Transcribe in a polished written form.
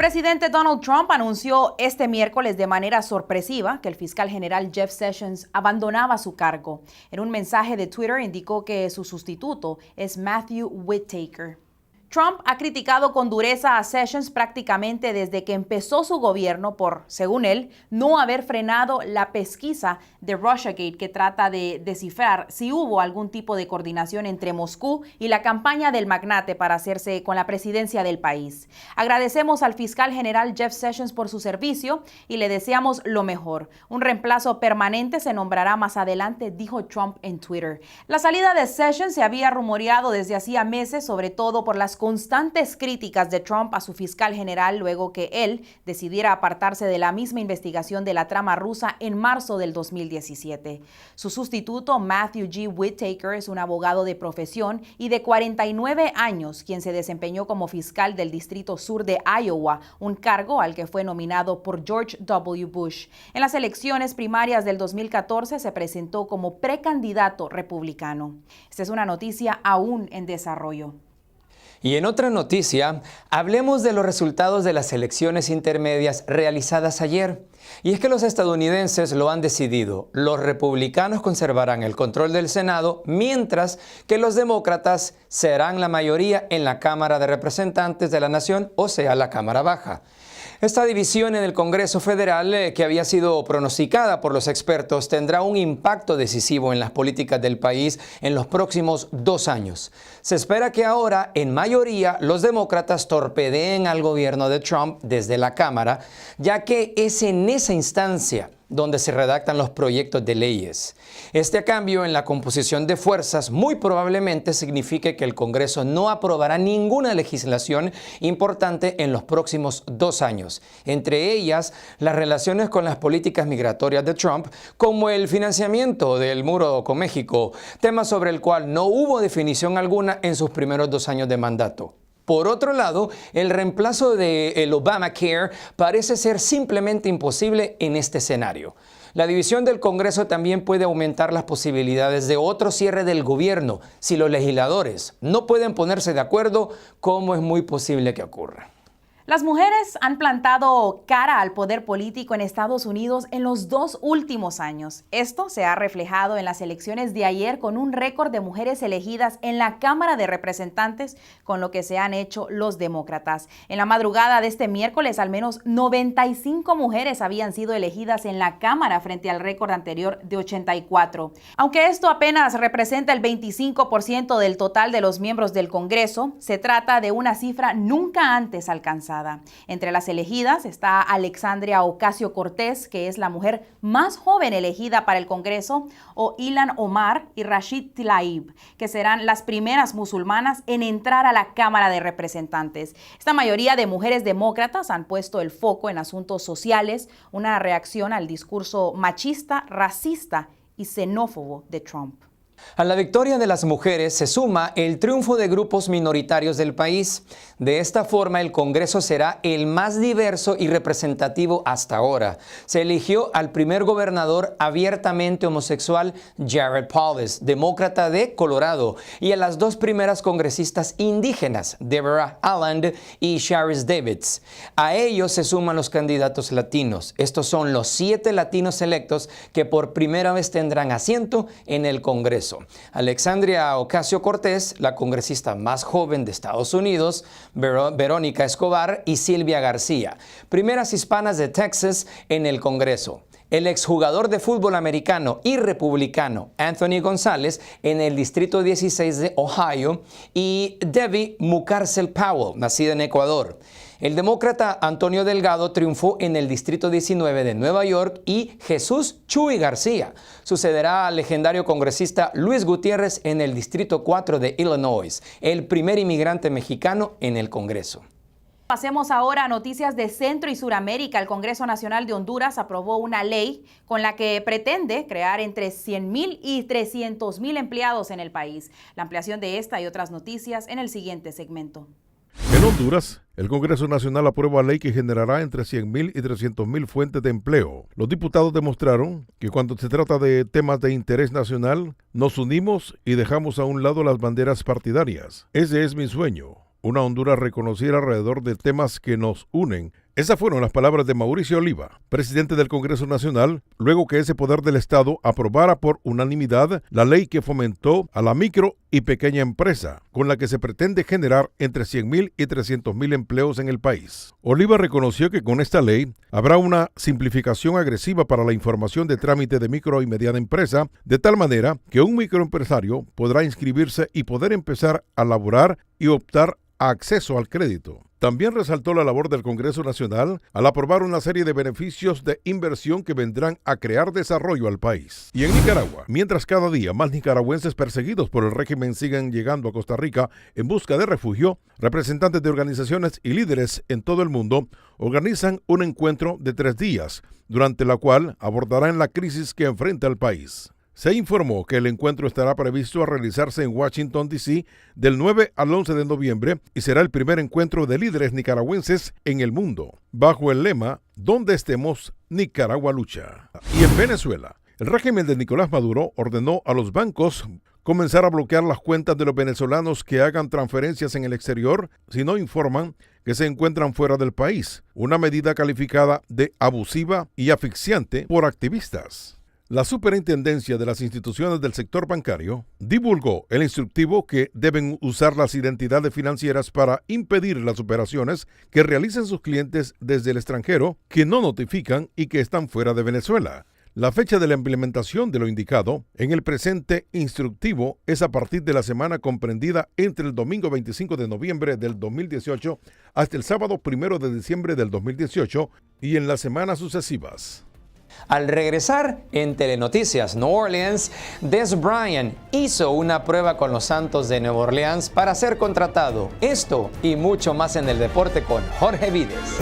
presidente Donald Trump anunció este miércoles de manera sorpresiva que el fiscal general Jeff Sessions abandonaba su cargo. En un mensaje de Twitter indicó que su sustituto es Matthew Whitaker. Trump ha criticado con dureza a Sessions prácticamente desde que empezó su gobierno por, según él, no haber frenado la pesquisa de Russiagate que trata de descifrar si hubo algún tipo de coordinación entre Moscú y la campaña del magnate para hacerse con la presidencia del país. Agradecemos al fiscal general Jeff Sessions por su servicio y le deseamos lo mejor. Un reemplazo permanente se nombrará más adelante, dijo Trump en Twitter. La salida de Sessions se había rumoreado desde hacía meses, sobre todo por las constantes críticas de Trump a su fiscal general luego que él decidiera apartarse de la misma investigación de la trama rusa en marzo del 2017. Su sustituto, Matthew G. Whitaker, es un abogado de profesión y de 49 años, quien se desempeñó como fiscal del Distrito Sur de Iowa, un cargo al que fue nominado por George W. Bush. En las elecciones primarias del 2014 se presentó como precandidato republicano. Esta es una noticia aún en desarrollo. Y en otra noticia, hablemos de los resultados de las elecciones intermedias realizadas ayer. Y es que los estadounidenses lo han decidido. Los republicanos conservarán el control del Senado, mientras que los demócratas serán la mayoría en la Cámara de Representantes de la Nación, o sea, la Cámara Baja. Esta división en el Congreso Federal, que había sido pronosticada por los expertos, tendrá un impacto decisivo en las políticas del país en los próximos 2 años. Se espera que ahora, en mayoría, los demócratas torpedeen al gobierno de Trump desde la Cámara, ya que es en esa instancia donde se redactan los proyectos de leyes. Este cambio en la composición de fuerzas muy probablemente signifique que el Congreso no aprobará ninguna legislación importante en los próximos 2 años, entre ellas las relaciones con las políticas migratorias de Trump, como el financiamiento del muro con México, tema sobre el cual no hubo definición alguna en sus primeros 2 años de mandato. Por otro lado, el reemplazo del Obamacare parece ser simplemente imposible en este escenario. La división del Congreso también puede aumentar las posibilidades de otro cierre del gobierno si los legisladores no pueden ponerse de acuerdo, como es muy posible que ocurra. Las mujeres han plantado cara al poder político en Estados Unidos en los 2 últimos años. Esto se ha reflejado en las elecciones de ayer con un récord de mujeres elegidas en la Cámara de Representantes, con lo que se han hecho los demócratas. En la madrugada de este miércoles, al menos 95 mujeres habían sido elegidas en la Cámara frente al récord anterior de 84. Aunque esto apenas representa el 25% del total de los miembros del Congreso, se trata de una cifra nunca antes alcanzada. Entre las elegidas está Alexandria Ocasio-Cortez, que es la mujer más joven elegida para el Congreso, o Ilhan Omar y Rashid Tlaib, que serán las primeras musulmanas en entrar a la Cámara de Representantes. Esta mayoría de mujeres demócratas han puesto el foco en asuntos sociales, una reacción al discurso machista, racista y xenófobo de Trump. A la victoria de las mujeres se suma el triunfo de grupos minoritarios del país. De esta forma, el Congreso será el más diverso y representativo hasta ahora. Se eligió al primer gobernador abiertamente homosexual, Jared Polis, demócrata de Colorado, y a las 2 primeras congresistas indígenas, Deborah Haaland y Sharice Davids. A ellos se suman los candidatos latinos. Estos son los 7 latinos electos que por primera vez tendrán asiento en el Congreso. Alexandria Ocasio-Cortez, la congresista más joven de Estados Unidos, Verónica Escobar y Silvia García, primeras hispanas de Texas en el Congreso. El exjugador de fútbol americano y republicano Anthony González en el Distrito 16 de Ohio y Debbie Mucarsel Powell, nacida en Ecuador. El demócrata Antonio Delgado triunfó en el Distrito 19 de Nueva York y Jesús Chuy García sucederá al legendario congresista Luis Gutiérrez en el Distrito 4 de Illinois, el primer inmigrante mexicano en el Congreso. Pasemos ahora a noticias de Centro y Suramérica. El Congreso Nacional de Honduras aprobó una ley con la que pretende crear entre 100,000 y 300,000 empleados en el país. La ampliación de esta y otras noticias en el siguiente segmento. En Honduras, el Congreso Nacional aprueba ley que generará entre 100,000 y 300,000 fuentes de empleo. Los diputados demostraron que cuando se trata de temas de interés nacional, nos unimos y dejamos a un lado las banderas partidarias. Ese es mi sueño, una Honduras reconocida alrededor de temas que nos unen. Esas fueron las palabras de Mauricio Oliva, presidente del Congreso Nacional, luego que ese poder del Estado aprobara por unanimidad la ley que fomentó a la micro y pequeña empresa, con la que se pretende generar entre 100,000 y 300,000 empleos en el país. Oliva reconoció que con esta ley habrá una simplificación agresiva para la información de trámite de micro y mediana empresa, de tal manera que un microempresario podrá inscribirse y poder empezar a laborar y optar a acceso al crédito. También resaltó la labor del Congreso Nacional al aprobar una serie de beneficios de inversión que vendrán a crear desarrollo al país. Y en Nicaragua, mientras cada día más nicaragüenses perseguidos por el régimen siguen llegando a Costa Rica en busca de refugio, representantes de organizaciones y líderes en todo el mundo organizan un encuentro de 3 días, durante la cual abordarán la crisis que enfrenta el país. Se informó que el encuentro estará previsto a realizarse en Washington, D.C. del 9 al 11 de noviembre y será el primer encuentro de líderes nicaragüenses en el mundo, bajo el lema «Donde estemos, Nicaragua lucha». Y en Venezuela, el régimen de Nicolás Maduro ordenó a los bancos comenzar a bloquear las cuentas de los venezolanos que hagan transferencias en el exterior si no informan que se encuentran fuera del país, una medida calificada de abusiva y asfixiante por activistas. La Superintendencia de las Instituciones del Sector Bancario divulgó el instructivo que deben usar las identidades financieras para impedir las operaciones que realicen sus clientes desde el extranjero que no notifican y que están fuera de Venezuela. La fecha de la implementación de lo indicado en el presente instructivo es a partir de la semana comprendida entre el domingo 25 de noviembre del 2018 hasta el sábado 1 de diciembre del 2018 y en las semanas sucesivas. Al regresar en Telenoticias New Orleans, Dez Bryant hizo una prueba con los Santos de Nueva Orleans para ser contratado. Esto y mucho más en el deporte con Jorge Vides.